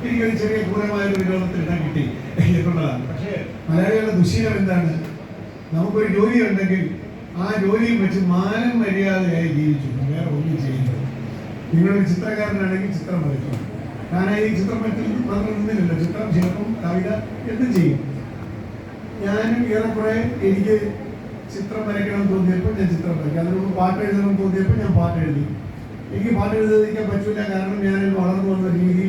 എനിക്കൊരു ചെറിയ ക്രൂരമായ ഒരു വിനോദത്തിൽ ഇടാൻ കിട്ടി എന്നുള്ളതാണ്. പക്ഷേ മലയാളികളുടെ ദുശീലം എന്താണ്? നമുക്കൊരു ജോലി ഉണ്ടെങ്കിൽ ആ ജോലിയും വെച്ച് മാനം മര്യാദയായി ജീവിച്ചു, വേറെ ഒന്നും ചെയ്യുന്നത്. നിങ്ങളൊരു ചിത്രകാരനാണെങ്കിൽ ചിത്രം വരയ്ക്കും. കാരണം ഈ ചിത്രം വരയ്ക്കുന്നത് മാത്രം നിന്നില്ലല്ലോ, ചിത്രം, ശില്പം, കവിത എന്തും ചെയ്യും. ഞാനും ഏറെക്കുറെ എനിക്ക് ചിത്രം വരയ്ക്കണം തോന്നിയപ്പോൾ ഞാൻ ചിത്രം വരയ്ക്കും. അതിനോട് പാട്ട് എഴുതണം തോന്നിയപ്പോൾ ഞാൻ പാട്ട് എഴുതി. എനിക്ക് പാട്ട് എഴുതാതിരിക്കാൻ പറ്റില്ല, കാരണം ഞാൻ വളർന്നു വന്ന രീതി,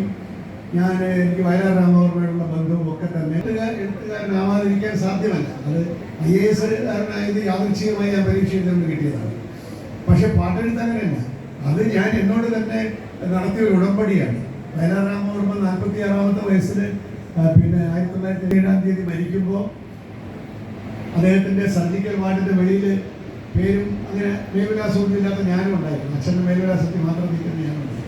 എനിക്ക് വയലാർ രാമവർമ്മയോടുള്ള ബന്ധവും ഒക്കെ തന്നെ എഴുത്തുകാരനാവാതിരിക്കാൻ സാധ്യമല്ല. അത് IAS കാരനായത് യാദൃച്ഛികമായി ഞാൻ പരീക്ഷ എഴുതുകൊണ്ട് കിട്ടിയതാണ്. പക്ഷെ പാട്ടെഴുത്തങ്ങനെയല്ല, അത് ഞാൻ എന്നോട് തന്നെ നടത്തിയ ഒരു ഉടമ്പടിയാണ്. വയലാർ രാമവർമ്മ 46-ാമത്തെ വയസ്സിൽ 1907 മരിക്കുമ്പോൾ അദ്ദേഹത്തിൻ്റെ സർജിക്കൽ വാർഡിൻ്റെ വെളിയിൽ പേരും അങ്ങനെ മേൽവിലാസമൊന്നും ഇല്ലാത്ത ഞാനും ഉണ്ടായിരുന്നു. അച്ഛൻ്റെ മേൽവിലാസത്തിൽ മാത്രം നിൽക്കുന്ന ഞാനുണ്ടായിരുന്നു.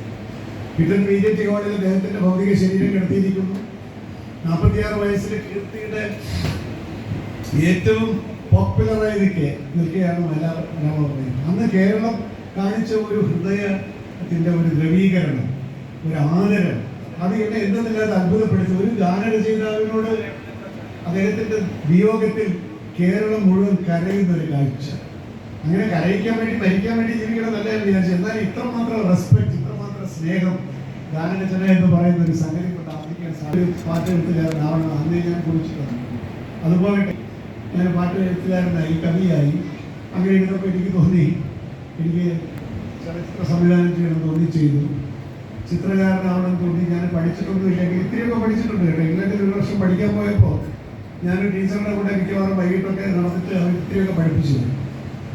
പിറ്റേന്ന് BJT കോളേജിൽ അദ്ദേഹത്തിൻ്റെ ഭൗതിക ശരീരം കിടത്തിയിരിക്കുന്നു. 46 വയസ്സിൽ കീർത്തിയുടെ ഏറ്റവും പോപ്പുലറായി നിൽക്കുകയാണ് വയലാർ രാമവർമ്മ. അന്ന് കേരളം കാണിച്ച ഒരു ഹൃദയത്തിൻ്റെ ഒരു ദ്രവീകരണം, ഒരു ആദരം, അത് എന്നെ എന്തെന്നില്ലാതെ അത്ഭുതപ്പെടുത്തി. ഒരു ഗാനരചയിതാവിനോട് അദ്ദേഹത്തിൻ്റെ വിയോഗത്തിൽ കേരളം മുഴുവൻ കരയുന്ന ഒരു കാഴ്ച. അങ്ങനെ കരയിക്കാൻ വേണ്ടി, മരിക്കാൻ വേണ്ടി ജീവിക്കണമെന്നല്ല ഞാൻ വിചാരിച്ചു. എന്നാൽ ഇത്രമാത്രം റെസ്പെക്ട്, ഇത്രമാത്രം സ്നേഹം ഗാനരചന എന്ന് പറയുന്ന ഒരു സംഗതി കൊണ്ട് ആസ്വദിക്കാൻ സാധിക്കും. പാട്ട് എഴുത്തുകാരനാവണം, അന്നേ ഞാൻ കുറിച്ചിട്ടുണ്ട്. അതുപോലെ ഞാൻ പാട്ട് എഴുത്തുകാരനായി, കവിയായി. അങ്ങനെ എഴുതുമ്പോൾ എനിക്ക് തോന്നി, എനിക്ക് ചലച്ചിത്ര സംവിധാനം ചെയ്യണം തോന്നി, ചെയ്തു. ചിത്രകാരനാവണം തോന്നി. ഞാൻ പഠിച്ചിട്ടൊന്നും ഇല്ലെങ്കിൽ ഇത്തിരിയൊക്കെ പഠിച്ചിട്ടുണ്ട് കേട്ടോ. ഇംഗ്ലണ്ടിൽ 1 വർഷം പഠിക്കാൻ പോയപ്പോൾ ഞാനൊരു ടീച്ചറുടെ കൂടെ മിക്കവാറും വൈകിട്ടൊക്കെ നടന്നിട്ട് അവർ ഇത്തിരിയൊക്കെ പഠിപ്പിച്ചു.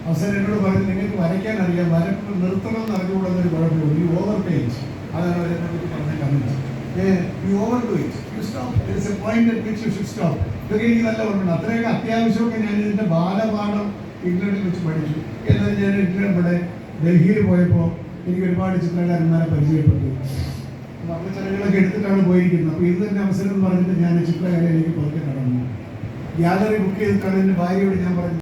അവസാനം എന്നോട് പറഞ്ഞു, നിങ്ങൾക്ക് വരയ്ക്കാൻ അറിയാം, വരപ്പ് നിർത്തണം എന്ന് അറിഞ്ഞുകൂടുന്നൊരു കുഴപ്പമില്ല, യു ഓവർ പേജ്. അതാണ് അവരെന്നെ പറ്റി പറഞ്ഞ comment. You overdo it, you stop, there is a point at which you should stop. ഇതൊക്കെ എനിക്ക് നല്ല ഓർമ്മയുണ്ട്. അത്രയൊക്കെ അത്യാവശ്യമൊക്കെ ഞാൻ ഇതിൻ്റെ ബാലപാഠം ഇംഗ്ലണ്ടിൽ വെച്ച് പഠിച്ചു. എന്നാൽ ഞാൻ ഇവിടെ ഡൽഹിയിൽ പോയപ്പോൾ എനിക്ക് ഒരുപാട് ചിത്രകാരന്മാരെ പരിചയപ്പെട്ടു. അപ്പോൾ അവിടെ ചിലകളൊക്കെ എടുത്തിട്ടാണ് പോയിരിക്കുന്നത്. അപ്പോൾ ഇത് തന്നെ അവസരം എന്ന് പറഞ്ഞിട്ട് ഞാൻ ചിത്രകലയിലേക്ക് പുറത്ത് കടന്നു. ഗ്യാലറി ബുക്ക് ചെയ്തിട്ടാണ് എൻ്റെ ഭാര്യയോട് ഞാൻ പറഞ്ഞു,